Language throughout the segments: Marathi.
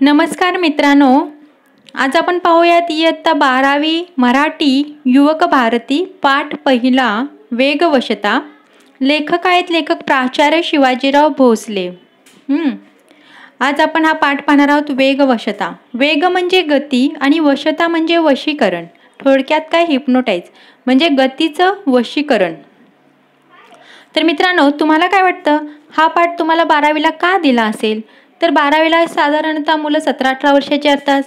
नमस्कार मित्रांनो, आज आपण पाहूयात इयत्ता 12वी मराठी युवक भारती पाठ पहिला वेगवशता. लेखक आहेत लेखक प्राचार्य शिवाजीराव भोसले. आज आपण हा पाठ पाहणार आहोत वेगवशता. वेग म्हणजे गती आणि वशता म्हणजे वशीकरण. थोडक्यात काय हिप्नोटाईज म्हणजे गतीचं वशीकरण. तर मित्रांनो, तुम्हाला काय वाटतं हा पाठ तुम्हाला 12वीला का दिला असेल? तर 12वीला साधारणतः मुलं 17-18 वर्षाची असतात.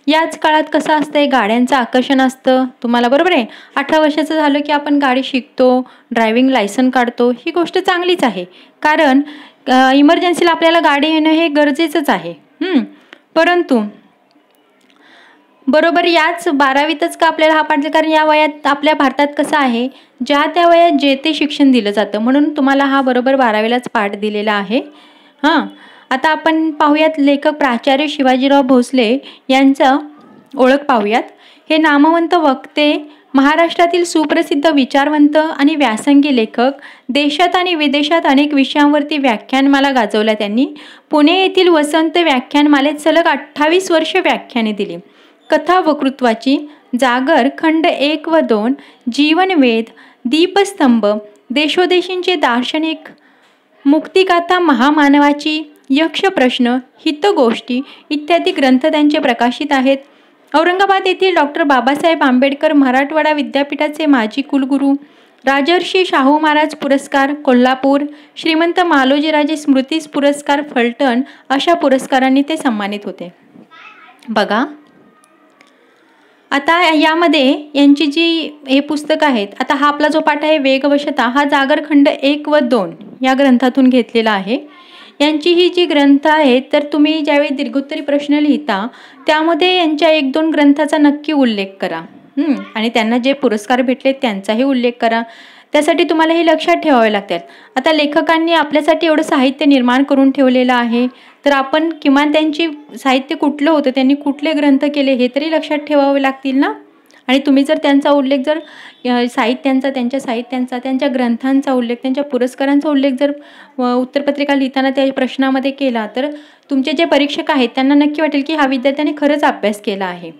याच काळात कसं असतंय, गाड्यांचं आकर्षण असतं तुम्हाला, बरोबर आहे. 18 वर्षाचं झालं की आपण गाडी शिकतो, ड्रायव्हिंग लायसन काढतो. ही गोष्ट चांगलीच आहे, कारण इमर्जन्सीला आपल्याला गाडी येणं हे गरजेचंच आहे. परंतु बरोबर याच 12वीतच का आपल्याला हा पाठ, कारण या वयात आपल्या भारतात कसं आहे, ज्या त्या वयात जे ते शिक्षण दिलं जातं, म्हणून तुम्हाला हा बरोबर 12वीलाच पाठ दिलेला आहे. आता आपण पाहूयात लेखक प्राचार्य शिवाजीराव भोसले यांचं ओळख पाहूयात. हे नामवंत वक्ते, महाराष्ट्रातील सुप्रसिद्ध विचारवंत आणि व्यासंगी लेखक. देशात आणि विदेशात अनेक विषयांवरती व्याख्यानमाला गाजवल्या त्यांनी. पुणे येथील वसंत व्याख्यानमालेत सलग 28 वर्ष व्याख्याने दिली. कथा वक्तृत्वाची जागर, खंड 1 व 2, जीवनवेध, दीपस्तंभ, देशोदेशींचे दार्शनिक, मुक्तिगाथा महामानवाची, यक्षप्रश्न, हितगोष्टी इत्यादी ग्रंथ त्यांचे प्रकाशित आहेत. औरंगाबाद येथील डॉक्टर बाबासाहेब आंबेडकर मराठवाडा विद्यापीठाचे माजी कुलगुरू, राजर्षी शाहू महाराज पुरस्कार कोल्हापूर, श्रीमंत मालोजीराजे स्मृती पुरस्कार फलटण अशा पुरस्कारांनी ते सन्मानित होते. बघा आता यामध्ये यांची जी हे पुस्तक आहेत, आता हा आपला जो पाठ आहे वेगवशता, हा जागर खंड 1 व 2 या ग्रंथातून घेतलेला आहे. यांची ही जी ग्रंथ आहेत, तर तुम्ही ज्यावेळी दीर्घोत्तरी प्रश्न लिहिता त्यामध्ये यांच्या 1-2 ग्रंथाचा नक्की उल्लेख करा. आणि त्यांना जे पुरस्कार भेटले त्यांचाही उल्लेख करा. त्यासाठी तुम्हाला हे लक्षात ठेवावे लागतात. आता लेखकांनी आपल्यासाठी एवढं साहित्य निर्माण करून ठेवलेलं आहे, तर आपण किमान त्यांची साहित्य कुठलं होतं, त्यांनी कुठले ग्रंथ केले हे तरी लक्षात ठेवावे लागतील ना. आणि तुम्ही जर त्यांचा उल्लेख जर साहित्यांचा, त्यांच्या साहित्यांचा, त्यांच्या ग्रंथांचा उल्लेख, त्यांच्या पुरस्कारांचा उल्लेख जर उत्तरपत्रिका लिहिताना त्या प्रश्नामध्ये केला, तर तुमचे जे परीक्षक आहेत त्यांना नक्की वाटेल की हा विद्यार्थ्याने खरंच अभ्यास केला आहे.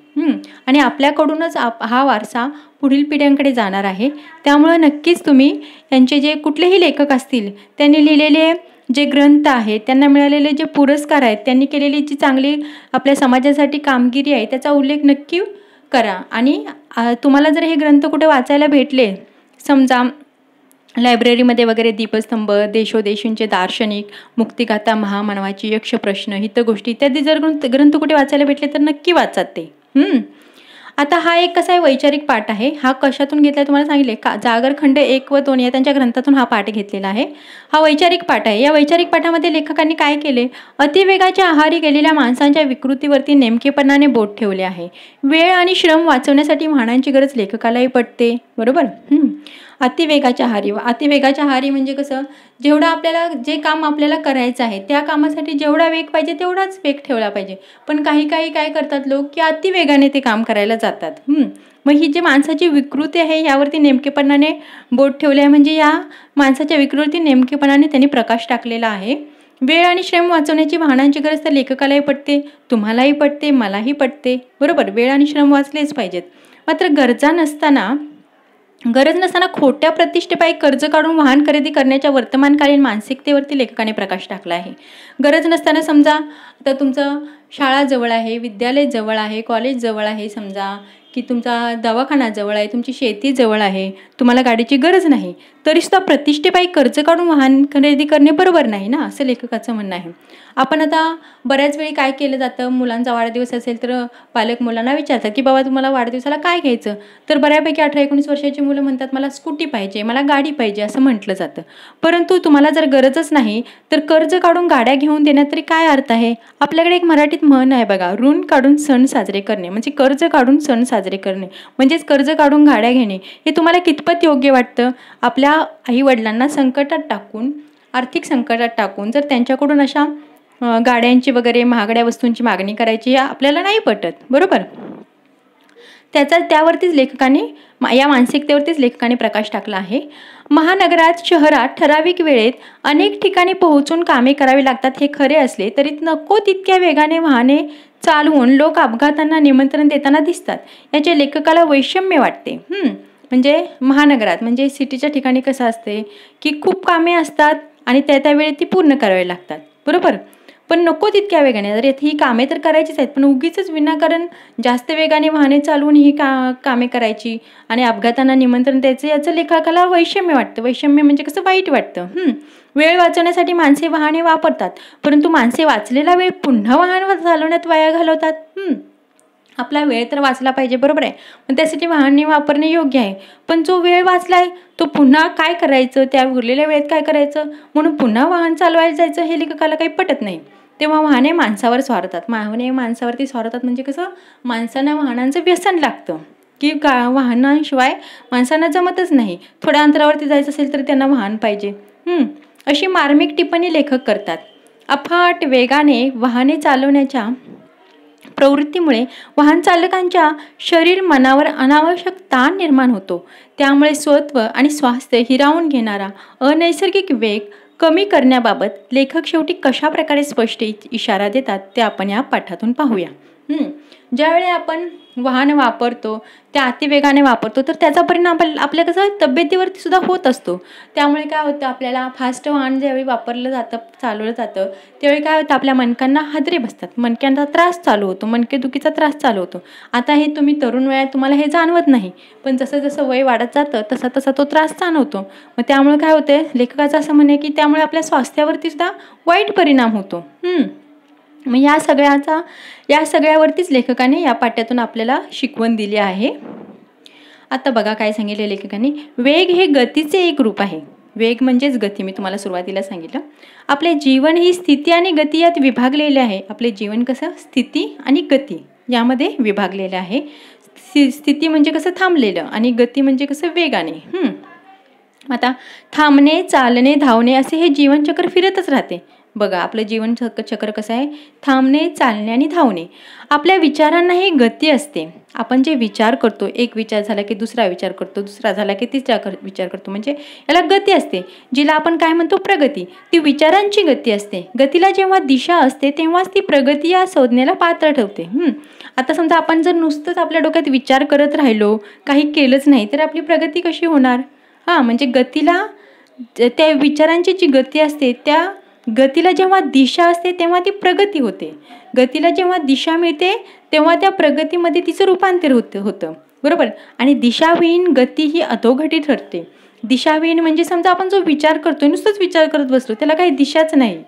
आणि आपल्याकडूनच हा वारसा पुढील पिढ्यांकडे जाणार आहे. त्यामुळे नक्कीच तुम्ही यांचे जे कुठलेही लेखक असतील, त्यांनी लिहिलेले जे ग्रंथ आहेत, त्यांना मिळालेले जे पुरस्कार आहेत, त्यांनी केलेली जी चांगली आपल्या समाजासाठी कामगिरी आहे, त्याचा उल्लेख नक्की करा. आणि तुम्हाला जर हे ग्रंथ कुठे वाचायला भेटले, समजा लायब्ररीमध्ये वगैरे, दीपस्तंभ, देशोदेशींचे दार्शनिक, मुक्तिगाथा महामानवाची, यक्षप्रश्न, हितगोष्टी इत्यादी जर ग्रंथ कुठे वाचायला भेटले तर नक्की वाचात ते. आता हा एक कसा आहे वैचारिक पाठ आहे. हा कशातून घेतला तुम्हाला सांगितले, जागर खंड 1 व 2 या त्यांच्या ग्रंथातून हा पाठ घेतलेला आहे. हा वैचारिक पाठ आहे. या वैचारिक पाठामध्ये लेखकांनी काय केले, अतिवेगाच्या आहारी गेलेल्या माणसांच्या विकृतीवरती नेमकेपणाने बोट ठेवले आहे. वेळ आणि श्रम वाचवण्यासाठी वाहनांची गरज लेखकालाही पटते, बरोबर. अतिवेगाच्या आहारी, अतिवेगाच्या आहारी म्हणजे कसं, जेवढं आपल्याला जे काम आपल्याला करायचं आहे त्या कामासाठी जेवढा वेग पाहिजे तेवढाच वेग ठेवला पाहिजे. पण काही काय करतात लोक की अतिवेगाने ते काम करायला जातात. मग ही जी माणसाची विकृती आहे यावरती नेमकेपणाने बोट ठेवले आहे, म्हणजे या माणसाच्या विकृती नेमकेपणाने त्यांनी प्रकाश टाकलेला आहे. वेळ आणि श्रम वाचवण्याची वाहनांची गरज तर लेखकालाही पटते, तुम्हालाही पटते, मलाही पटते, बरोबर. वेळ आणि श्रम वाचलेच पाहिजेत. मात्र गरज नसताना खोट्या प्रतिष्ठेपायी कर्ज काढून वाहन खरेदी करण्याच्या वर्तमानकालीन मानसिकतेवरती लेखकाने प्रकाश टाकला आहे. गरज नसताना समजा आता तुमचं शाळा जवळ आहे, विद्यालय जवळ आहे, कॉलेज जवळ आहे, समजा की तुमचा दवाखाना जवळ आहे, तुमची शेती जवळ आहे, तुम्हाला गाडीची गरज नाही, तरीसुद्धा प्रतिष्ठेपायी कर्ज काढून वाहन खरेदी करणे बरोबर नाही ना, असं लेखकाचं म्हणणं आहे. आपण आता बऱ्याच वेळी काय केलं जातं, मुलांचा वाढदिवस असेल तर पालक मुलांना विचारतात की बाबा तुम्हाला वाढदिवसाला काय घ्यायचं, तर बऱ्यापैकी 18-19 वर्षाची मुलं म्हणतात मला स्कूटी पाहिजे, मला गाडी पाहिजे असं म्हटलं जातं. परंतु तुम्हाला जर गरजच नाही तर कर्ज काढून गाड्या घेऊन देण्यात तरी काय अर्थ आहे. आपल्याकडे एक मराठीत म्हण आहे बघा, ऋण काढून सण साजरे करणे, म्हणजे कर्ज काढून सण साजरे करणे म्हणजेच कर्ज काढून गाड्या घेणे. हे तुम्हाला कितपत योग्य वाटतं. आपल्या आईवडिलांना संकटात टाकून, आर्थिक संकटात टाकून जर त्यांच्याकडून अशा गाड्यांची वगैरे महागड्या वस्तूंची मागणी करायची, आपल्याला नाही पटत, बरोबर. त्यावरतीच लेखकाने या मानसिकतेवरतीच लेखकाने प्रकाश टाकला आहे. महानगरात शहरात ठराविक वेळेत अनेक ठिकाणी पोहोचून कामे करावी लागतात हे खरे असले तरी नको तितक्या वेगाने वाहने चालवून लोक अपघातांना निमंत्रण देताना दिसतात. याचे लेखकाला वैषम्य वाटते. म्हणजे महानगरात म्हणजे सिटीच्या ठिकाणी कसं असते की खूप कामे असतात आणि त्या वेळेत ती पूर्ण करावी लागतात, बरोबर. पण नको तितक्या वेगाने, जर ही कामे तर करायचीच आहेत पण उगीच विनाकारण जास्त वेगाने वाहने चालवून ही कामे करायची आणि अपघातांना निमंत्रण द्यायचं, याचं लेखकाला वैषम्य वाटतं. वैषम्य म्हणजे कसं वाईट वाटतं. वेळ वाचवण्यासाठी माणसे वाहने वापरतात, परंतु माणसे वाचलेला वेळ पुन्हा वाहन चालवण्यात वाया घालवतात. आपला वेळ तर वाचला पाहिजे, बरोबर आहे, पण त्यासाठी वाहने वापरणे योग्य आहे. पण जो वेळ वाचलाय तो पुन्हा काय करायचं, त्या उरलेल्या वेळेत काय करायचं म्हणून पुन्हा वाहन चालवायला जायचं हे लेखकाला काही पटत नाही. तेव्हा वाहने माणसावर स्वारतात. वाहने माणसावरती स्वारतात म्हणजे कसं, माणसांना वाहनांचं व्यसन लागतं की वाहनांशिवाय माणसांना जमतच नाही. थोड्या अंतरावरती जायचं असेल तर त्यांना वाहन पाहिजे. अशी मार्मिक टिप्पणी लेखक करतात. अफाट वेगाने वाहने चालवण्याच्या प्रवृत्तीमुळे वाहन चालकांच्या शरीर मनावर अनावश्यक ताण निर्माण होतो. त्यामुळे स्वत्व आणि स्वास्थ्य हिरावून घेणारा अनैसर्गिक वेग कमी करण्याबाबत लेखक शेवटी कशा प्रकारे स्पष्ट इशारा देतात ते आपण या पाठातून पाहूया. ज्यावेळी आपण वाहन वापरतो त्या अतिवेगाने वापरतो तर त्याचा परिणाम आपल्या कसं तब्येतीवरती सुद्धा होत असतो. त्यामुळे काय होतं, आपल्याला फास्ट वाहन ज्यावेळी वापरलं जातं, चालवलं जातं, त्यावेळी काय होतं, आपल्या मणक्यांना हादरे बसतात, मणक्यांचा त्रास चालू होतो, मणकेदुखीचा त्रास चालू होतो. आता हे तुम्ही तरुण वयात तुम्हाला हे जाणवत नाही, पण जसं जसं वय वाढत जातं तसा तसा तो त्रास जाणवतो. मग त्यामुळे काय होतं, लेखकाचं असं म्हणणे की त्यामुळे आपल्या स्वास्थ्यावरती सुद्धा वाईट परिणाम होतो. मग या सगळ्यावरतीच लेखकाने या पाठातून आपल्याला शिकवण दिली आहे. आता बघा काय सांगितले लेखकाने, वेग हे गतीचे एक रूप आहे. वेग म्हणजेच गती, मी तुम्हाला सुरुवातीला सांगितलं. आपले जीवन ही स्थिती आणि गती यात विभागलेले आहे. आपले जीवन कसं स्थिती आणि गती यामध्ये विभागलेले आहे. स्थिती म्हणजे कसं थांबलेलं आणि गती म्हणजे कसं वेगाने. आता थांबणे, चालणे, धावणे असे हे जीवनचक्र फिरतच राहते. बघा आपलं जीवन चक्र कसं आहे, थांबणे, चालणे आणि धावणे. आपल्या विचारांनाही गती असते. आपण जे विचार करतो, एक विचार झाला की दुसरा विचार करतो, दुसरा झाला की तिसरा विचार करतो, म्हणजे याला गती असते, जिला आपण काय म्हणतो प्रगती. ती विचारांची गती असते. गतीला जेव्हा दिशा असते तेव्हाच ती प्रगती या संज्ञेला पात्र ठेवते. आता समजा आपण जर नुसतंच आपल्या डोक्यात विचार करत राहिलो, काही केलंच नाही, तर आपली प्रगती कशी होणार. म्हणजे गतीला, त्या विचारांची जी गती असते त्या गतीला जेव्हा दिशा असते तेव्हा ती प्रगती होते. गतीला जेव्हा दिशा मिळते तेव्हा त्या प्रगतीमध्ये तिचं रूपांतर होतं, बरोबर. आणि दिशाविहीन गती ही अधोगती ठरते. दिशाविहीन म्हणजे समजा आपण जो विचार करतो, नुसतंच विचार करत बसलो, त्याला काही दिशाच नाही,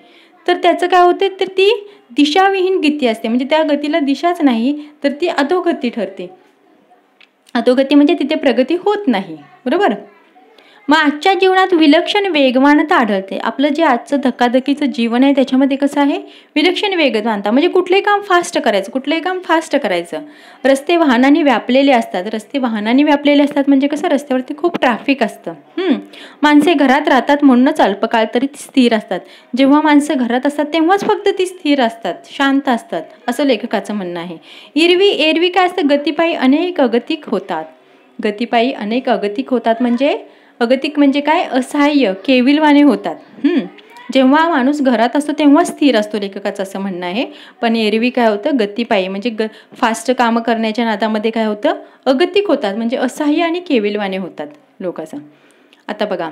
तर त्याचं काय होते, तर ती दिशाविहीन गती असते. म्हणजे त्या गतीला दिशाच नाही तर ती अधोगती ठरते. अधोगती म्हणजे तिथे प्रगती होत नाही, बरोबर. मग आजच्या जीवनात विलक्षण वेगवानता आढळते. आपलं जे आजचं धकाधकीचं जीवन आहे त्याच्यामध्ये कसं आहे, विलक्षण वेगवानता म्हणजे कुठलंही काम फास्ट करायचं. रस्ते वाहनांनी व्यापलेले असतात. म्हणजे कसं, रस्त्यावरती खूप ट्रॅफिक असतं. माणसे घरात राहतात म्हणूनच अल्पकाळ तरी स्थिर असतात. जेव्हा माणसं घरात असतात तेव्हाच फक्त ती स्थिर असतात, शांत असतात, असं लेखकाचं म्हणणं आहे. एरवी काय असतं, गतिपायी अनेक अगतिक होतात. म्हणजे अगतिक म्हणजे काय, असहाय्य, केविलवाणे होतात. जेव्हा माणूस घरात असतो तेव्हा स्थिर असतो, लेखकाचं असं म्हणणं आहे. पण एरवी काय होतं, गतिपायी म्हणजे फास्ट कामं करण्याच्या नादामध्ये काय होतं, अगतिक होतात, म्हणजे असहाय्य आणि केविलवाणे होतात लोकांचं. आता बघा,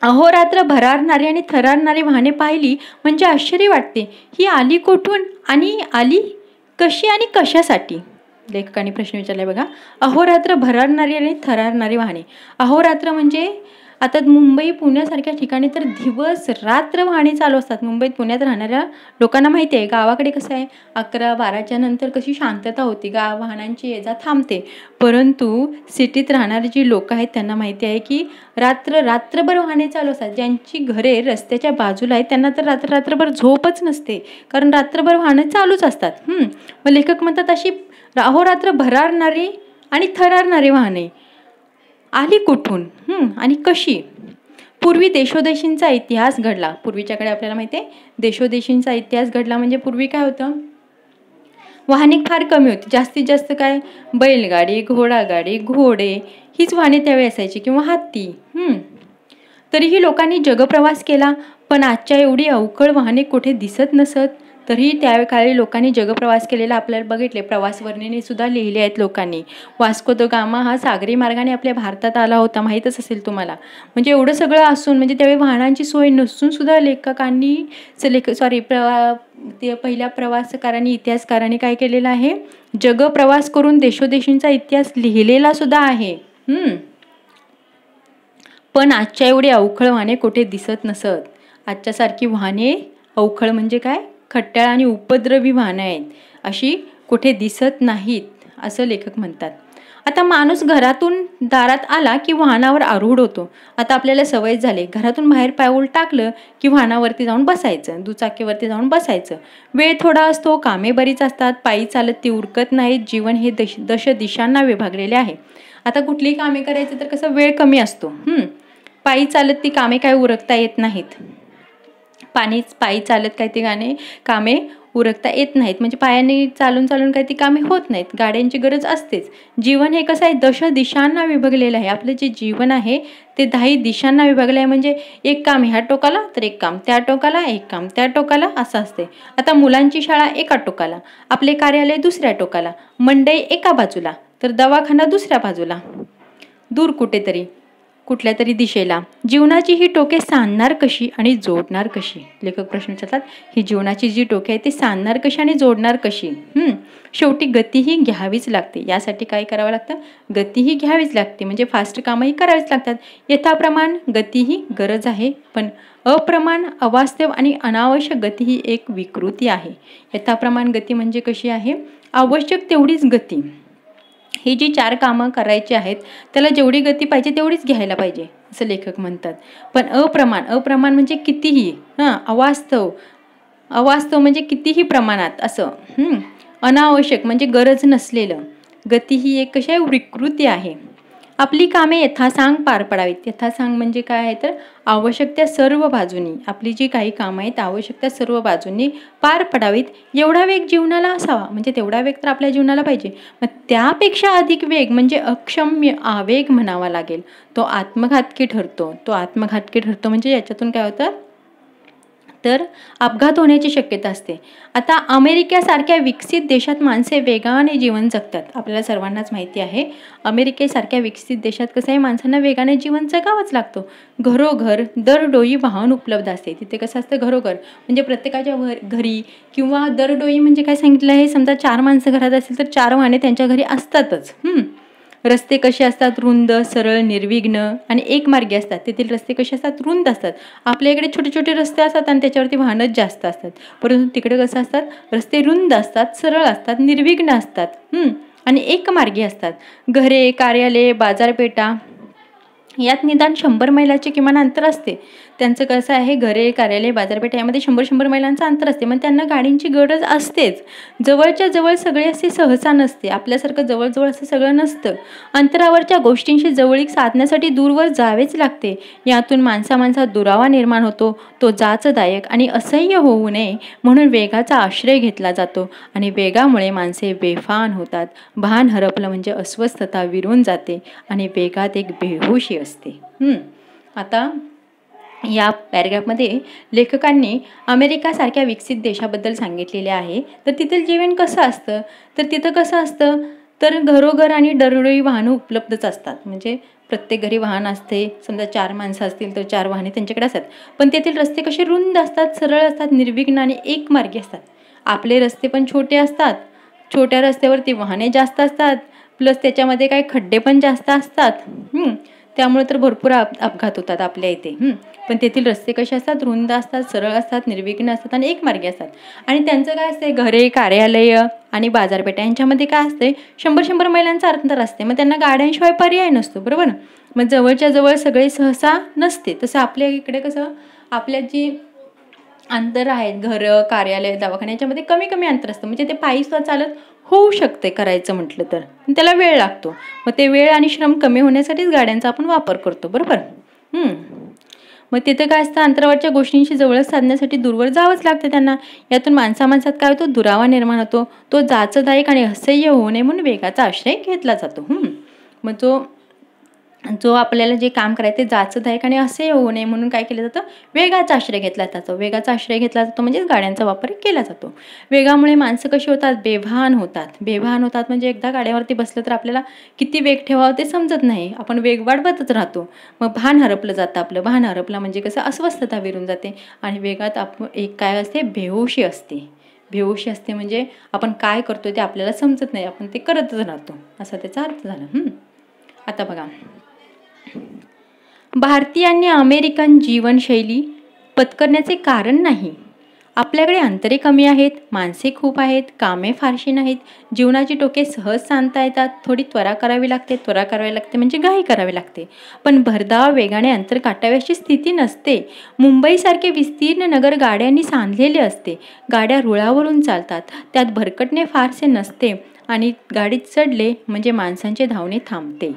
अहोरात्र भरारणारी आणि थरारणारी वाहने पाहिली म्हणजे आश्चर्य वाटते. ही आली कोठून आणि आली कशी आणि कशासाठी, लेखकाने प्रश्न विचारलाय बघा. अहोरात्र भरारणारी आणि थरारणारी वाहने. अहोरात्र म्हणजे आता मुंबई पुण्यासारख्या ठिकाणी तर दिवस रात्र वाहने चालू असतात. मुंबईत पुण्यात राहणाऱ्या लोकांना माहिती आहे, गावाकडे कसं आहे 11-12च्या नंतर कशी शांतता होती, वाहनांची ये जा थांबते. परंतु सिटीत राहणारी जी लोक आहेत त्यांना माहिती आहे की रात्रभर वाहने चालू असतात. ज्यांची घरे रस्त्याच्या बाजूला आहेत त्यांना तर रात्रभर झोपच नसते, कारण रात्रभर वाहने चालूच असतात. मग लेखक म्हणतात अशी अहोरात्र भरारणारी आणि थरारणारी वाहने आली कुठून आणि कशी. पूर्वी देशोदेशींचा इतिहास घडला. पूर्वीच्याकडे आपल्याला माहिती आहे देशोदेशींचा इतिहास घडला म्हणजे पूर्वी काय होतं, वाहने फार कमी होती. जास्तीत जास्त काय, बैलगाडी, घोडागाडी, घोडे हीच वाहने त्यावेळी असायची किंवा हत्ती. तरीही लोकांनी जगप्रवास केला, पण आजच्या एवढी अवघड वाहने कुठे दिसत नसत. तरीही त्याकाळी लोकांनी जगप्रवास केलेला आपल्याला बघितले. प्रवास वर्णने सुद्धा लिहिले आहेत लोकांनी. वास्को द गामा हा सागरी मार्गाने आपल्या भारतात आला होता, माहीतच असेल तुम्हाला. म्हणजे एवढं सगळं असून, म्हणजे त्यावेळी वाहनांची सोय नसून सुद्धा लेखकांनी पहिल्या प्रवासकारांनी, इतिहासकारांनी काय केलेलं आहे, जगप्रवास करून देशोदेशींचा इतिहास लिहिलेला सुद्धा आहे. पण आजच्या एवढी अवखळ वाहने कुठे दिसत नसत. आजच्यासारखी वाहने अवखळ म्हणजे काय, खट्याळ आणि उपद्रवी वाहनं आहेत, अशी कुठे दिसत नाहीत, असं लेखक म्हणतात. आता माणूस घरातून दारात आला की वाहनावर आरूढ होतो. आता आपल्याला सवय झाली, घरातून बाहेर पाऊल टाकलं की वाहनावरती जाऊन बसायचं, दुचाकीवरती जाऊन बसायचं. वेळ थोडा असतो, कामे बरीच असतात, पायी चालत ती उरकत नाहीत. जीवन हे दश दिशांना विभागलेले आहे. आता कुठलीही कामे करायची तर कसं वेळ कमी असतो. पायी चालत ती कामे काय उरकता येत नाहीत. पायी चालत काय ती कामे उरकता येत नाहीत. म्हणजे पायाने चालून चालून काय ती कामे होत नाहीत. गाड्यांची गरज असतेच. जीवन हे कसं आहे, दश दिशांना विभागलेलं आहे. आपलं जे जीवन आहे ते 10 दिशांना विभागलं आहे. म्हणजे एक काम ह्या टोकाला तर एक काम त्या टोकाला, एक काम त्या टोकाला, असं असते. आता मुलांची शाळा एका टोकाला, आपले कार्यालय दुसऱ्या टोकाला, मंडई एका बाजूला, तर दवाखाना दुसऱ्या बाजूला, दूर कुठेतरी कुठल्या तरी दिशेला. जीवनाची ही टोके सांधणार कशी आणि जोडणार कशी. लेखक प्रश्न विचारतात, ही जीवनाची जी टोके आहे ती सांधणार कशी आणि जोडणार कशी. शेवटी गतीही घ्यावीच लागते. यासाठी काय करावं लागतं, गतीही घ्यावीच लागते. म्हणजे फास्ट कामही करावीच लागतात. यथाप्रमाण गती ही गरज आहे, पण अप्रमाण, अवास्तव आणि अनावश्यक गती ही एक विकृती आहे. यथाप्रमाण गती म्हणजे कशी आहे, आवश्यक तेवढीच गती. ही जी 4 कामं करायची आहेत त्याला जेवढी गती पाहिजे तेवढीच घ्यायला पाहिजे, असं लेखक म्हणतात. पण अप्रमाण म्हणजे कितीही, अवास्तव म्हणजे कितीही प्रमाणात असं, अनावश्यक म्हणजे गरज नसलेलं. गती ही एक कशी आहे, विकृती आहे. आपली कामे यथासांग पार पडावीत. यथासांग म्हणजे काय आहे तर आवश्यक त्या सर्व बाजूंनी, आपली जी काही कामं आहेत आवश्यक त्या सर्व बाजूंनी पार पडावीत. एवढा वेग जीवनाला असावा, म्हणजे तेवढा वेग तर आपल्या जीवनाला पाहिजे. मग त्यापेक्षा अधिक वेग म्हणजे अक्षम्य आवेग म्हणावा लागेल. तो आत्मघातकी ठरतो म्हणजे याच्यातून काय होतं तर अपघात होण्याची शक्यता असते. आता अमेरिकेसारख्या विकसित देशात माणसे वेगाने जीवन जगतात. आपल्याला सर्वांनाच माहिती आहे अमेरिकेसारख्या विकसित देशात कसं आहे, माणसांना वेगाने जीवन जगावंच लागतं. घरोघर दरडोई वाहन उपलब्ध असते. तिथे कसं असतं, घरोघर म्हणजे प्रत्येकाच्या घरी, किंवा दरडोई म्हणजे काय सांगितलं आहे, समजा 4 माणसं घरात असतील तर 4 वाहने त्यांच्या घरी असतातच. रस्ते कसे असतात, रुंद, सरळ, निर्विघ्न आणि एकमार्गी असतात. तेथील रस्ते कसे असतात, रुंद असतात. आपल्या इकडे छोटे छोटे रस्ते असतात आणि त्याच्यावरती वाहनच जास्त असतात. परंतु तिकडे कसं असतात, रस्ते रुंद असतात, सरळ असतात, निर्विघ्न असतात आणि एकमार्गी असतात. घरे, कार्यालये, बाजारपेठा यात निदान 100 मैलाचे किमान अंतर असते. त्यांचं कसं आहे, घरे, कार्यालय, बाजारपेठ यामध्ये 100 मैलांचं अंतर असते. मग त्यांना गाडींची गरज असतेच. जवळच्या जवळ सगळे असे सहसा नसते. आपल्यासारखं जवळजवळ असं सगळं नसतं. अंतरावरच्या गोष्टींशी जवळीक साधण्यासाठी दूरवर जावेच लागते. यातून माणसात दुरावा निर्माण होतो. तो जाचदायक आणि असह्य होऊ नये म्हणून वेगाचा आश्रय घेतला जातो आणि वेगामुळे माणसे बेफान होतात. भान हरपलं म्हणजे अस्वस्थता विरून जाते आणि वेगात एक बेहोशी असते. आता या पॅरेग्राफमध्ये लेखकांनी अमेरिकासारख्या विकसित देशाबद्दल सांगितलेले आहे. तर तिथलं जीवन कसं असतं, तर तिथं कसं असतं तर घरोघर आणि दरडोई वाहनं उपलब्धच असतात. म्हणजे प्रत्येक घरी वाहन असते. समजा 4 माणसं असतील तर 4 वाहने त्यांच्याकडे असतात. पण तेथील रस्ते कसे रुंद असतात, सरळ असतात, निर्विघ्न आणि एकमार्गी असतात. आपले रस्ते पण छोटे असतात. छोट्या रस्त्यावरती वाहने जास्त असतात, प्लस त्याच्यामध्ये काही खड्डे पण जास्त असतात. त्यामुळे तर भरपूर अपघात होतात आपल्या इथे. पण तेथील रस्ते कसे असतात, रुंद असतात, सरळ असतात, निर्विघ्न असतात आणि एकमार्गी असतात. आणि त्यांचं काय असते, घरे, कार्यालय आणि बाजारपेठा यांच्यामध्ये काय असते, 100 मैलांचं अंतर असते. मग त्यांना गाड्यांशिवाय पर्याय नसतो, बरोबर. मग जवळच्या जवळ सगळे सहसा नसते. तसं आपल्या इकडे कसं, आपल्या जी अंतर आहेत, घरं, कार्यालय, दवाखाने याच्यामध्ये कमी अंतर असतं. म्हणजे ते पायी सुद्धा चालत होऊ शकते करायचं म्हटलं तर, त्याला वेळ लागतो. मग ते वेळ आणि श्रम कमी होण्यासाठीच गाड्यांचा आपण वापर करतो, बरोबर. मग तिथं काय असतं, अंतरावरच्या गोष्टींशी जवळच साधण्यासाठी दूरवर जावंच लागतं त्यांना. यातून माणसात काय होतो, दुरावा निर्माण होतो. तो जाचदायक आणि असह्य होऊ नये म्हणून वेगाचा आश्रय घेतला जातो. मग जो आपल्याला जे काम करायचं ते जाचदायक आणि असह्य होऊ नये म्हणून काय केलं जातं, वेगाचा आश्रय घेतला जातो. वेगाचा आश्रय घेतला जातो म्हणजे गाड्यांचा वापर केला जातो. वेगामुळे माणसं कशी होतात, बेभान होतात म्हणजे एकदा गाड्यावरती बसलं तर आपल्याला किती वेग ठेवावं ते समजत नाही. आपण वेग वाढवतच राहतो. मग भान हरपलं जातं आपलं. भान हरपलं म्हणजे कसं, अस्वस्थता विरून जाते. आणि वेगात एक काय असते, बेहोशी असते म्हणजे आपण काय करतो ते आपल्याला समजत नाही, आपण ते करतच राहतो, असा त्याचा अर्थ झाला. आता बघा, भारतीयांनी अमेरिकन जीवनशैली पत्करण्याचे कारण नाही. आपल्याकडे अंतरे कमी आहेत, माणसे खूप आहेत, कामे फारशी नाहीत, जीवनाची टोके सहज सांधता येतात. थोडी त्वरा करावी लागते म्हणजे घाई करावी लागते. पण भरधाव वेगाने अंतर गाठावे अशी स्थिती नसते. मुंबईसारखे विस्तीर्ण नगर गाड्यांनी सांधलेले असते. गाड्या रुळावरून चालतात, त्यात भरकटणे फारसे नसते आणि गाडीत चढले म्हणजे माणसांचे धावणे थांबते.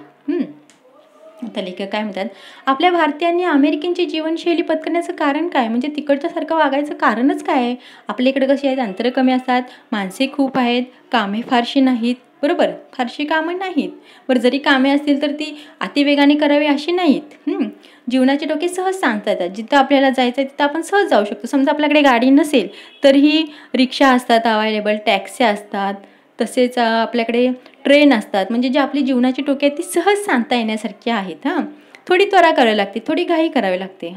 आता लेखक काय म्हणतात, आपल्या भारतीयांनी अमेरिकेची जीवनशैली पत्करण्याचं कारण काय, म्हणजे तिकडच्यासारखं वागायचं कारणच काय आहे. आपल्या इकडे कशी आहेत, अंतरं कमी असतात, माणसे खूप आहेत, कामे फारशी नाहीत, बरोबर, फारशी कामं नाहीत. बरं, जरी कामे असतील तर ती अतिवेगाने करावी अशी नाहीत. जीवनाचे टोके सहज सांगता येतात. जिथं आपल्याला जायचं आहे तिथं आपण सहज जाऊ शकतो. समजा आपल्याकडे गाडी नसेल तरीही रिक्षा असतात अवेलेबल, टॅक्सी असतात, तसेच आपल्याकडे ट्रेन असतात. म्हणजे जे आपली जीवनाची टोके आहेत ती सहज सांगता येण्यासारखी आहेत. थोडी त्वरा करावी लागते, थोडी घाई करावी लागते.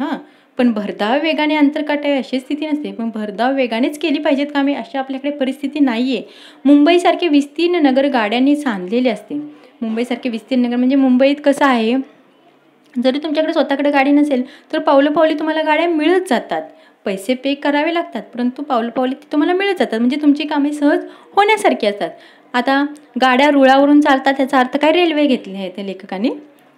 पण भरधाव वेगाने अंतर गाठावे अशी स्थिती नसते. पण भरधाव वेगानेच केली पाहिजेत कामे अशी आपल्याकडे परिस्थिती नाही आहे. मुंबईसारखे विस्तीर्ण नगर गाड्यांनी सांधलेले असते. मुंबईसारखे विस्तीर्ण नगर म्हणजे मुंबईत कसं आहे, जरी तुमच्याकडे स्वतःकडे गाडी नसेल तर पावलोपावली तुम्हाला गाड्या मिळत जातात. पैसे पे करावे लागतात परंतु पावलोपावली ती तुम्हाला मिळत जातात. म्हणजे तुमची कामे सहज होण्यासारखी असतात. आता गाड्या रुळावरून चालतात त्याचा अर्थ काय, रेल्वे घेतली आहे त्या लेखकाने.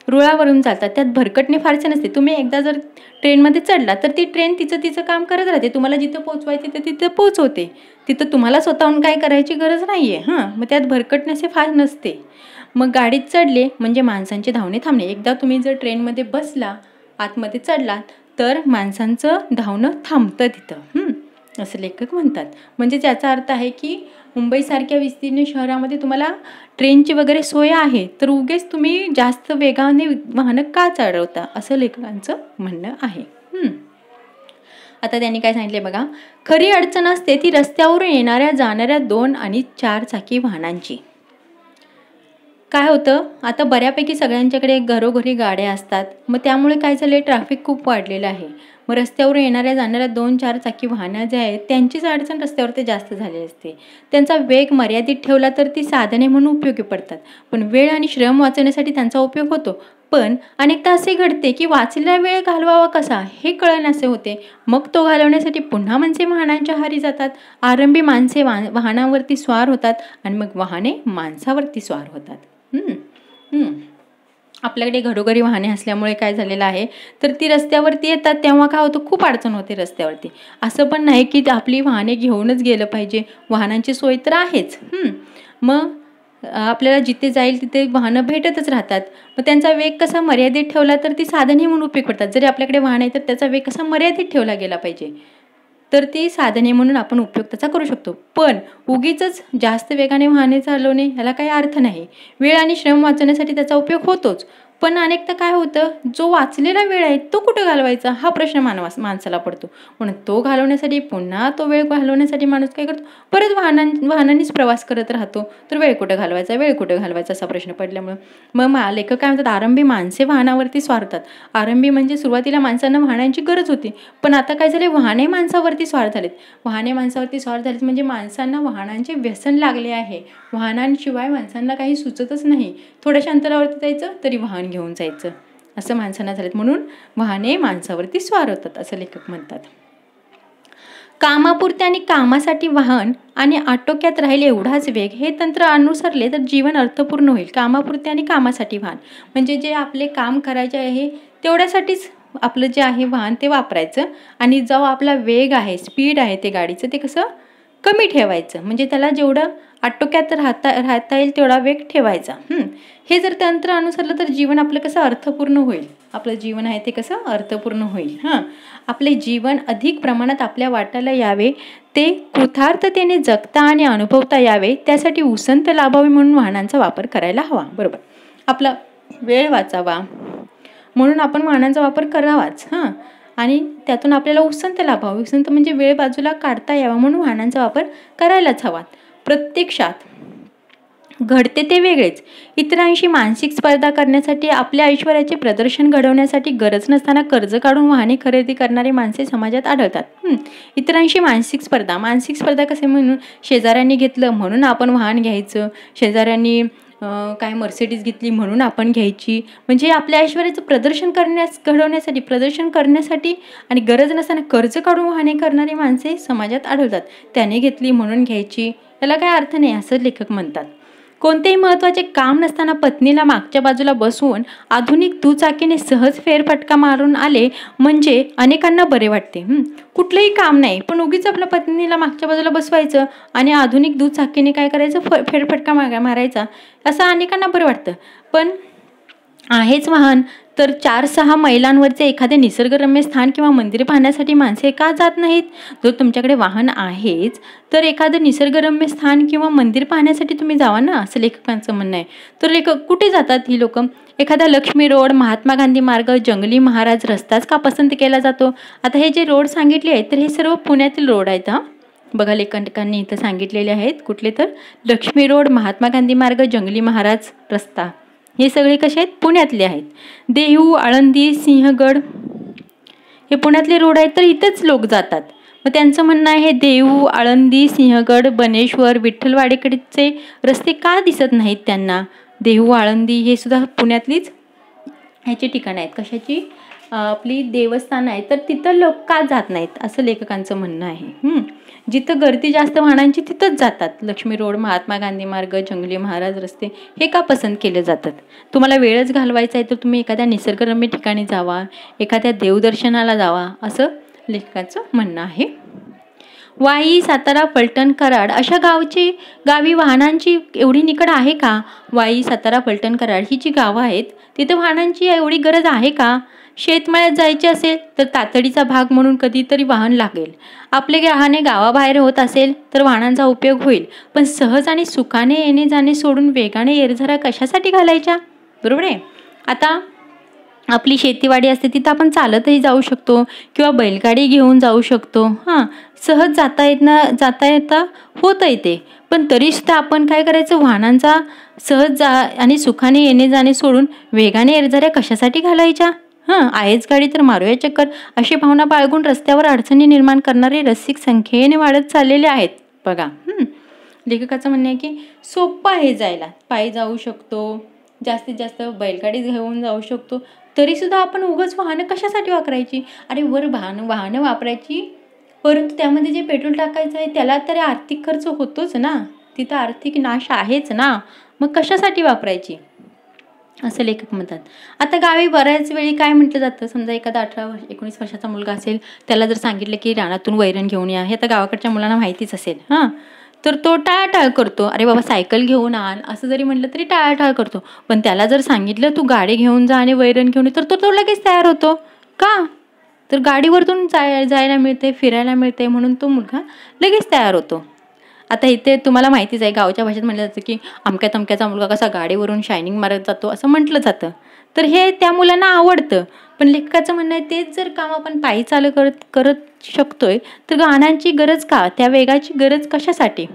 रुळावरून चालतात, त्यात भरकटणे फारसे नसते. तुम्ही एकदा जर ट्रेनमध्ये चढला तर ती ट्रेन तिचं काम करत राहते. तुम्हाला जिथं पोचवायचे ते तिथं पोचवते. तिथं तुम्हाला स्वतःहून काय करायची गरज नाही आहे. मग त्यात भरकटणे असे फार नसते. मग गाडीत चढले म्हणजे माणसांचे धावणे थांबणे. एकदा तुम्ही जर ट्रेनमध्ये बसला, आतमध्ये चढलात तर माणसांचं धावणं थांबतं तिथं, असं लेखक म्हणतात. म्हणजे त्याचा अर्थ आहे की मुंबईसारख्या विस्तीर्ण शहरामध्ये तुम्हाला ट्रेनची वगैरे सोय आहे तर उगेच तुम्ही जास्त वेगाने वाहनं का चालवता, असं लेखकांचं म्हणणं आहे. आता त्यांनी काय सांगितले बघा, खरी अडचण असते ती रस्त्यावरून येणाऱ्या जाणाऱ्या 2 आणि 4 चाकी वाहनांची. काय होतं, आता बऱ्यापैकी सगळ्यांच्याकडे घरोघरी गाड्या असतात. मग त्यामुळे काय झालं, ट्रॅफिक खूप वाढलेलं आहे. मग रस्त्यावर येणाऱ्या जाणाऱ्या 2-4 चाकी वाहनं जे आहेत त्यांचीच अडचण रस्त्यावरती जास्त झाली असते. त्यांचा वेग मर्यादित ठेवला तर ती साधने म्हणून उपयोगी पडतात. पण वेळ आणि श्रम वाचवण्यासाठी त्यांचा उपयोग होतो. पण अनेकदा असे घडते की वाचलेला वेळ घालवावा कसा हे कळण्यासे होते. मग तो घालवण्यासाठी पुन्हा माणसे वाहनांच्या आहारी जातात. आरंभी माणसे वाहनावरती स्वार होतात आणि मग वाहने माणसावरती स्वार होतात. आपल्याकडे घरोघरी वाहने असल्यामुळे काय झालेलं आहे तर ती रस्त्यावरती येतात तेव्हा काय होतं, खूप अडचण होते रस्त्यावरती. असं पण नाही की आपली वाहने घेऊनच गेलं पाहिजे, वाहनांची सोय तर आहेच. मग आपल्याला जिथे जाईल तिथे वाहनं भेटतच राहतात. मग त्यांचा वेग कसा मर्यादित ठेवला तर ती साधने म्हणून उपयोग पडतात. जरी आपल्याकडे वाहन आहे तर त्याचा वेग कसा मर्यादित ठेवला गेला पाहिजे तर ती साधने म्हणून आपण उपयोग त्याचा करू शकतो. पण उगीच जास्त वेगाने वाहने चालवणे ह्याला काही अर्थ नाही. वेळ आणि श्रम वाचवण्यासाठी त्याचा उपयोग होतोच. पण अनेकदा काय होतं, जो वाचलेला वेळ आहे तो कुठे घालवायचा हा प्रश्न माणसाला पडतो. म्हणून तो घालवण्यासाठी, पुन्हा तो वेळ घालवण्यासाठी माणूस काय करतो, परत वाहनांनीच प्रवास करत राहतो. तर वेळ कुठे घालवायचा असा प्रश्न पडल्यामुळे मग लेखक काय म्हणतात, आरंभी माणसे वाहनावरती स्वार होतात. आरंभी म्हणजे सुरुवातीला माणसांना वाहनांची गरज होती, पण आता काय झाले, वाहने माणसावरती स्वार झालेत. म्हणजे माणसांना वाहनांचे व्यसन लागले आहे. वाहनांशिवाय माणसांना काही सुचतच नाही. थोड्याशा अंतरावरती जायचं तरी वाहन घेऊन जायचं असं माणसांना झालेत. म्हणून वाहने माणसावरती स्वार होतात असं लेखक म्हणतात. कामापुरते आणि कामासाठी वाहन आणि आटोक्यात राहील एवढाच वेग हे तंत्र अनुसरले तर जीवन अर्थपूर्ण होईल. कामापुरते आणि कामासाठी वाहन म्हणजे जे आपले काम करायचे आहे तेवढ्यासाठीच आपलं जे आहे वाहन ते वापरायचं आणि जो आपला वेग आहे, स्पीड आहे ते गाडीचं ते कसं कमी ठेवायचं, म्हणजे त्याला जेवढं आटोक्यात राहता येईल तेवढा वेग ठेवायचा. हे जर तंत्र अनुसरलं तर जीवन आपलं कसं अर्थपूर्ण होईल, आपलं जीवन आहे ते कसं अर्थपूर्ण होईल. आपले जीवन अधिक प्रमाणात आपल्या वाट्याला यावे, ते कृतार्थतेने जगता आणि अनुभवता यावे, त्यासाठी उसंत लाभावे म्हणून वाहनांचा वापर करायला हवा. बरोबर, आपला वेळ वाचावा म्हणून आपण वाहनांचा वापर करावाच. आणि त्यातून आपल्याला उसंत लाभावा, उसंत म्हणजे वेळ बाजूला काढता यावा म्हणून वाहनांचा वापर करायलाच हवा. प्रत्यक्षात घडते ते वेगळेच. इतरांशी मानसिक स्पर्धा करण्यासाठी, आपल्या ऐश्वर्याचे प्रदर्शन घडवण्यासाठी गरज नसताना कर्ज काढून वाहने खरेदी करणारी माणसे समाजात आढळतात. इतरांशी मानसिक स्पर्धा कसे, म्हणून शेजाऱ्यांनी घेतलं म्हणून आपण वाहन घ्यायचं, शेजाऱ्यांनी काय मर्सिडीज घेतली म्हणून आपण घ्यायची, म्हणजे आपल्या ऐश्वर्याचं प्रदर्शन करण्यासाठी आणि गरज नसताना कर्ज काढून वाहने करणारी माणसे समाजात आढळतात. त्याने घेतली म्हणून घ्यायची, याला काय अर्थ नाही असं लेखक म्हणतात. कोणतेही महत्त्वाचे काम नसताना पत्नीला मागच्या बाजूला बसवून आधुनिक दुचाकीने सहज फेरफटका मारून आले म्हणजे अनेकांना बरे वाटते. कुठलंही काम नाही पण उगीच आपल्या पत्नीला मागच्या बाजूला बसवायचं आणि आधुनिक दुचाकीने काय करायचं, फेरफटका मारायचा, असं अनेकांना बरं वाटतं. पण आहेच वाहन तर 4-6 मैलांवरचे एखादे निसर्गरम्य स्थान किंवा मंदिर पाहण्यासाठी माणसे का जात नाहीत? जर तुमच्याकडे वाहन आहेच तर एखादं निसर्गरम्य स्थान किंवा मंदिर पाहण्यासाठी तुम्ही जावा ना, असं लेखकांचं म्हणणं आहे. तर लेखक कुठे जातात ही लोक? एखादा लक्ष्मी रोड, महात्मा गांधी मार्ग, जंगली महाराज रस्ताच का पसंत केला जातो? आता हे जे रोड सांगितले आहेत तर हे सर्व पुण्यातील रोड आहेत. बघा, लेखकांनी इथं सांगितलेले आहेत. कुठले तर लक्ष्मी रोड, महात्मा गांधी मार्ग, जंगली महाराज रस्ता, हे सगळे कसे आहेत? पुण्यातले आहेत. देहू, आळंदी, सिंहगड हे पुण्यातले रोड आहेत तर इथेच लोक जातात. मग त्यांचं म्हणणं आहे देहू, आळंदी, सिंहगड, बनेश्वर, विठ्ठलवाडीकडचे रस्ते का दिसत नाहीत त्यांना? देहू, आळंदी हे सुद्धा पुण्यातलीच ह्याची ठिकाणं आहेत. कशाची? आपली देवस्थान आहे, तर तिथं लोक का जात नाहीत असं लेखकांचं म्हणणं आहे. जिथं गर्दी जास्त वाहनांची तिथंच जातात. लक्ष्मी रोड, महात्मा गांधी मार्ग, जंगली महाराज रस्ते हे का पसंत केले जातात? तुम्हाला वेळच घालवायचा आहे तर तुम्ही एखाद्या निसर्गरम्य ठिकाणी जावा, एखाद्या देवदर्शनाला जावा, असं लेखकाचं म्हणणं आहे. वाई, सातारा, फलटण, कराड अशा गावी वाहनांची एवढी निकड आहे का? वाई, सातारा, फलटण, कराड ही जी गावं आहेत तिथं वाहनांची एवढी गरज आहे का? शेतमळ्यात जायचे असेल तर तातडीचा भाग म्हणून कधीतरी वाहन लागेल. आपले वाहने गावाबाहेर होत असेल तर वाहनांचा उपयोग होईल, पण सहज आणि सुखाने येणे जाणे सोडून वेगाने येरझारा कशासाठी घालायच्या? बरोबर आहे. आता आपली शेतीवाडी असते तिथं आपण चालतही जाऊ शकतो किंवा बैलगाडी घेऊन जाऊ शकतो. सहज जाता येता होतं येते, पण तरीसुद्धा आपण काय करायचं? वाहनांचा सहज आणि सुखाने येणे जाणे सोडून वेगाने येरझाऱ्या कशासाठी घालायच्या? आहेच गाडी तर मारूया चक्कर, अशी भावना बाळगून रस्त्यावर अडचणी निर्माण करणारे रसिक संख्येने वाढत चाललेले आहेत. बघा, लेखकाचं म्हणणं आहे की सोपं आहे जायला, पायी जाऊ शकतो, जास्तीत जास्त बैलगाडी घेऊन जाऊ शकतो, तरीसुद्धा आपण उगाच वाहनं कशासाठी वापरायची? अरे वाहनं वापरायची, परंतु त्यामध्ये जे पेट्रोल टाकायचं आहे त्याला तरी आर्थिक खर्च होतोच ना, तिथं आर्थिक नाश आहेच ना, मग कशासाठी वापरायची असं लेखक म्हणतात. आता गावी बऱ्याच वेळी काय म्हटलं जातं, समजा एखादा 18-19 वर्षाचा मुलगा असेल, त्याला जर सांगितलं की रानातून वैरण घेऊन या, हे आता गावाकडच्या मुलांना माहितीच असेल. तर तो टाळाटाळ करतो. अरे बाबा सायकल घेऊन आण असं जरी म्हटलं तरी टाळाटाळ करतो. पण त्याला जर सांगितलं तू गाडी घेऊन जा आणि वैरण घेऊन ये, तर तो लगेच तयार होतो. का? तर गाडीवरतून जायला मिळते, फिरायला मिळते म्हणून तो मुलगा लगेच तयार होतो. आता इथे तुम्हाला माहितीच आहे, गावच्या भाषेत म्हटलं जातं की अमक्या तमक्याचा मुलगा कसा गाडीवरून शायनिंग मारत जातो असं म्हटलं जातं. तर हे त्या मुलांना आवडतं. पण लेखकाचं म्हणणं आहे तेच जर काम आपण पायी चालू करत शकतोय तर वाहनांची गरज का? त्या वेगाची गरज कशासाठी?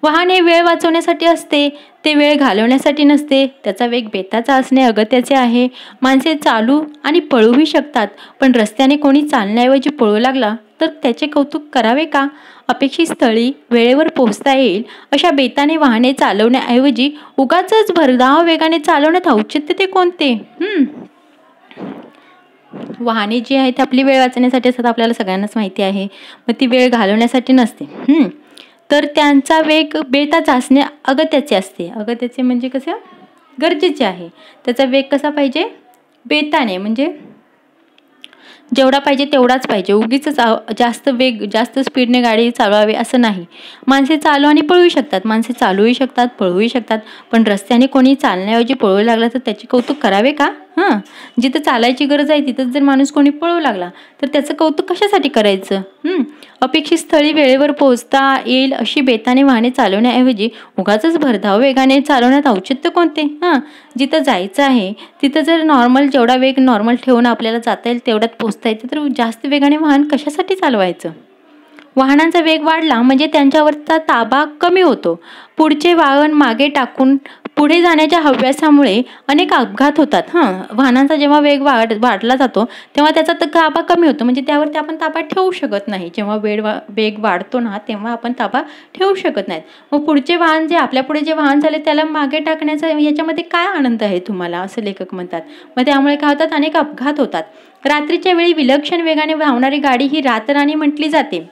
वाहन हे वेळ वाचवण्यासाठी असते, ते वेळ घालवण्यासाठी नसते. त्याचा वेग बेताचा असणे अगत्याचे आहे. माणसे चालू आणि पळूही शकतात, पण रस्त्याने कोणी चालण्याऐवजी पळू लागला तर त्याचे कौतुक करावे का? अपेक्षित स्थळी वेळेवर पोहोचता येईल अशा बेताने वाहने चालवण्याऐवजी उगाचच भरधाव वेगाने चालवण्यात औचित्य ते कोणते? वाहने जी आहेत आपली वेळ वाचवण्यासाठी असतात, आपल्याला सगळ्यांनाच माहिती आहे. मग ती वेळ घालवण्यासाठी नसते. तर त्यांचा वेग बेताचा असणे अगत्याचे असते. अगत्याचे म्हणजे कसं? गरजेचे आहे. त्याचा वेग कसा पाहिजे? बेताने, म्हणजे जेवढा पाहिजे तेवढाच पाहिजे, उगीच जास्त वेग जास्त स्पीडने गाडी चालवावी असं नाही. माणसे चालू आणि पळवू शकतात, माणसे चालूही शकतात पळवूही शकतात, पण रस्त्याने कोणी चालण्याऐवजी पळवू लागला तर त्याचे कौतुक करावे का? जिथं चालायची गरज आहे तिथंच जर माणूस कोणी पळवू लागला तर त्याचं कौतुक कशासाठी करायचं? अपेक्षित स्थळी वेळेवर पोहोचता येईल अशी बेताने वाहने चालवण्याऐवजी उगाचच भरधाव वेगाने चालवण्यात औचित्य कोणते? जिथं जायचं आहे तिथं जर नॉर्मल जेवढा वेग नॉर्मल ठेवून आपल्याला जाता येईल तेवढ्यात पोहोचता येतं, तर जास्त वेगाने वाहन कशासाठी चालवायचं? वाहनांचा वेग वाढला म्हणजे त्यांच्यावरचा ताबा कमी होतो. पुढचे वाहन मागे टाकून पुढे जाण्याच्या हव्यासामुळे अनेक अपघात होतात. वाहनांचा जेव्हा वेग वाढला जातो तेव्हा त्याचा ताबा कमी होतो, म्हणजे त्यावरती आपण ताबा ठेवू शकत नाही. जेव्हा वेग वाढतो ना तेव्हा आपण ताबा ठेवू शकत नाहीत. मग पुढचे वाहन जे आपल्या पुढे जे वाहन चालले त्याला मागे टाकण्याचा याच्यामध्ये काय आनंद आहे तुम्हाला, असं लेखक म्हणतात. मग त्यामुळे काय होतात, अनेक अपघात होतात. रात्रीच्या वेळी विलक्षण वेगाने धावणारी गाडी ही रातराणी म्हटली जाते.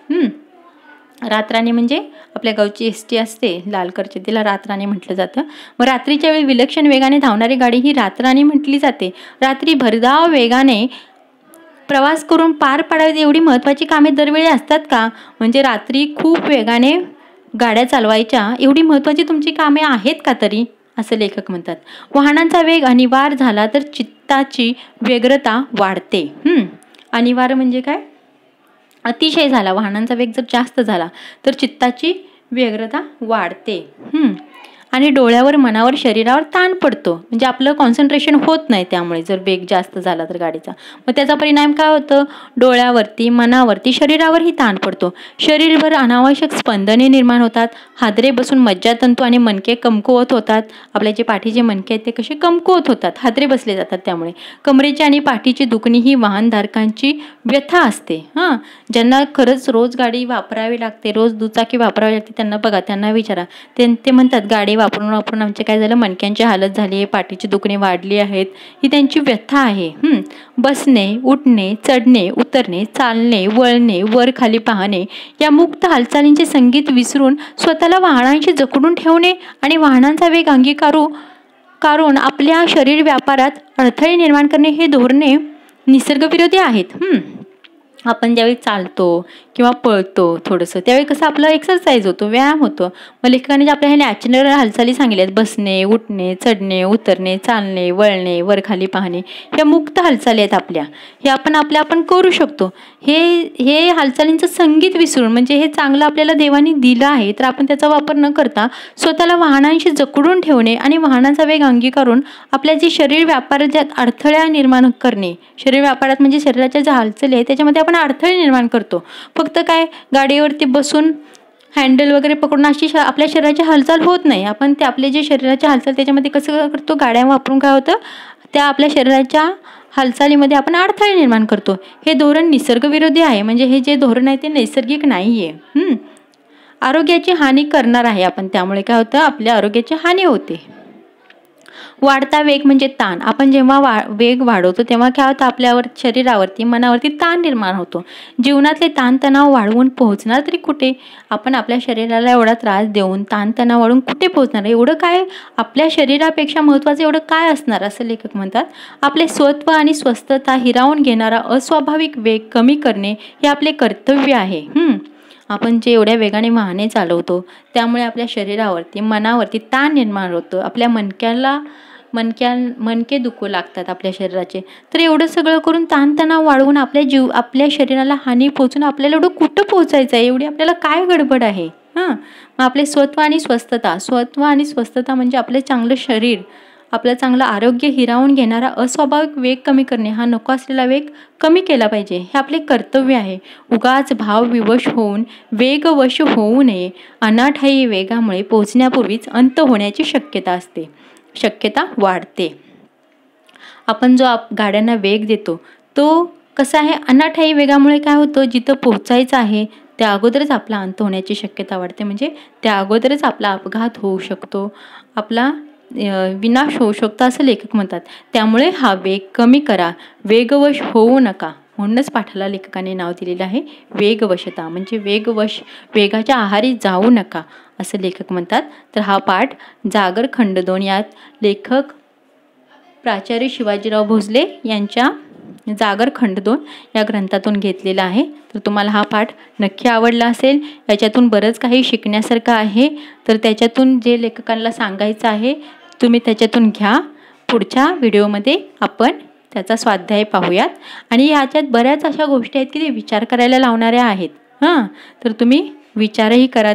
रातराणी म्हणजे आपल्या गावची एसटी असते लालकरची, तिला रातराणी म्हटलं जातं. मग रात्रीच्या वेळी विलक्षण वेगाने धावणारी गाडी ही रातराणी म्हटली जाते. रात्री भरधाव वेगाने प्रवास करून पार पाडावी एवढी महत्त्वाची कामे दरवेळी असतात का? म्हणजे रात्री खूप वेगाने गाड्या चालवायच्या एवढी महत्त्वाची तुमची कामे आहेत का तरी, असं लेखक म्हणतात. वाहनांचा वेग अनिवार्य झाला तर चित्ताची व्यग्रता वाढते. अनिवार्य म्हणजे काय? अतिशय झाला, वाहनांचा वेग जर जास्त झाला तर चित्ताची व्यग्रता वाढते. आणि डोळ्यावर, मनावर, शरीरावर ताण पडतो, म्हणजे आपलं कॉन्सन्ट्रेशन होत नाही त्यामुळे जर वेग जास्त झाला तर गाडीचा. मग त्याचा परिणाम काय होतं? डोळ्यावरती, मनावरती, शरीरावरही ताण पडतो. शरीरभर अनावश्यक स्पंदने निर्माण होतात. हादरे बसून मज्जातंतू आणि मणके कमकुवत होतात. आपल्या जे पाठीचे मणके आहेत ते कसे कमकुवत होतात, हादरे बसले जातात. त्यामुळे कमरेची आणि पाठीची दुखणी ही वाहनधारकांची व्यथा असते. ज्यांना खरंच रोज गाडी वापरावी लागते, रोज दुचाकी वापरावी लागते, त्यांना बघा, त्यांना विचारा, ते म्हणतात गाडी वापरून आमचे काय झालं, मणक्यांची हालत झाली आहे, पाठीची दुखणी वाढली आहेत, ही त्यांची व्यथा आहे. बसणे, उठणे, चढणे, उतरणे, चालणे, वळणे, वर खाली पाहणे या मुक्त हालचालींचे संगीत विसरून स्वतःला वाहनांशी जखडून ठेवणे आणि वाहनांचा वेग अंगीकारून आपल्या शरीर व्यापारात अडथळे निर्माण करणे हे धोरणे निसर्गविरोधी आहेत. आपण ज्यावेळी चालतो किंवा पळतो थोडंसं त्यावेळी कसं आपलं एक्सरसाइज होतो, व्यायाम होतो. मग लेखकाने आपल्या हे नॅचरल हालचाली सांगितल्या आहेत, बसणे, उठणे, चढणे, उतरणे, चालणे, वळणे, वरखाली पाहणे, ह्या मुक्त हालचाली आहेत आपल्या, हे आपण करू शकतो. हे हालचालींचं संगीत विसरून, म्हणजे हे चांगलं आपल्याला देवाने दिलं आहे तर आपण त्याचा वापर न करता स्वतःला वाहनांशी जखडून ठेवणे आणि वाहनांचा वेग अंगीकारून आपल्या जे शरीर व्यापारात ज्यात अडथळ्या निर्माण करणे, शरीर व्यापारात म्हणजे शरीराच्या ज्या हालचाली आहेत त्याच्यामध्ये आपण अडथळे निर्माण करतो. फक्त काय, गाडीवरती बसून हँडल वगैरे पकडून अशी आपल्या शरीराची हालचाल होत नाही. आपण ते आपले जे शरीराची हालचाल त्याच्यामध्ये कसं करतो, गाड्या वापरून काय होतं, त्या आपल्या शरीराच्या हालचालीमध्ये आपण अडथळे निर्माण करतो. हे धोरण निसर्गविरोधी आहे, म्हणजे हे जे धोरण आहे ते नैसर्गिक नाही आहे, आरोग्याची हानी करणार आहे आपण. त्यामुळे काय होतं, आपल्या आरोग्याची हानी होते. वाढता वेग म्हणजे ताण. आपण जेव्हा वेग वाढवतो तेव्हा काय होतं, आपल्यावर, शरीरावरती, मनावरती ताण निर्माण होतो. जीवनातले ताणतणाव वाढवून पोहोचणार तरी कुठे? आपण आपल्या शरीराला एवढा त्रास देऊन ताणतणाव वाढवून कुठे पोहोचणार? एवढं काय आपल्या शरीरापेक्षा महत्त्वाचं एवढं काय असणार, असं लेखक म्हणतात. आपले स्वत्व आणि स्वस्थता हिरावून घेणारा अस्वाभाविक वेग कमी करणे हे आपले कर्तव्य आहे. आपण जे एवढ्या वेगाने वाहने चालवतो त्यामुळे आपल्या शरीरावरती, मनावरती ताण निर्माण होतं. आपल्या मणके दुखू लागतात आपल्या शरीराचे. तर एवढं सगळं करून ताणतणाव वाढवून आपल्या शरीराला हानी पोहोचून आपल्याला एवढं कुठं पोहोचायचं आहे, एवढी आपल्याला काय गडबड आहे? मग आपले स्वत्व आणि स्वस्थता म्हणजे आपले चांगलं शरीर, आपलं चांगलं आरोग्य हिरावून घेणारा अस्वाभाविक वेग कमी करणे, हा नको असलेला वेग कमी केला पाहिजे, हे आपले कर्तव्य आहे. उगाच भावविवश होऊन वेगवश होऊ नये. अनाठायी वेगामुळे पोहोचण्यापूर्वीच अंत होण्याची शक्यता वाढते. आपण जो गाड्यांना वेग देतो तो कसा आहे, अनाठायी वेगामुळे काय होतं, जिथं पोहोचायचं आहे त्या अगोदरच आपला अंत होण्याची शक्यता वाढते, म्हणजे त्या अगोदरच आपला अपघात होऊ शकतो, आपला विनाश होऊ शकतो, असं लेखक म्हणतात. त्यामुळे हा वेग कमी करा, वेगवश होऊ नका. म्हणूनच पाठाला लेखकाने नाव दिलेलं आहे वेगवशता, म्हणजे वेगाच्या आहारी जाऊ नका, असं लेखक म्हणतात. तर हा पाठ जागर खंड 2 यात लेखक प्राचार्य शिवाजीराव भोसले यांच्या जागर खंड 2 या ग्रंथातून घेतलेला आहे। तर तुम्हाला हा पाठ नक्की आवडला असेल। याच्यातून बरंच काही शिकण्यासारखं आहे। तर त्याच्यातून जे लेखकांना सांगायचं आहे तुम्ही त्याच्यातून घ्या। पुढच्या व्हिडिओमध्ये आपण त्याचा स्वाध्याय पाहूयात आणि याच्यात बऱ्याच अशा गोष्टी आहेत की ते विचार करायला लावणाऱ्या आहेत। तर तुम्ही विचारही करा।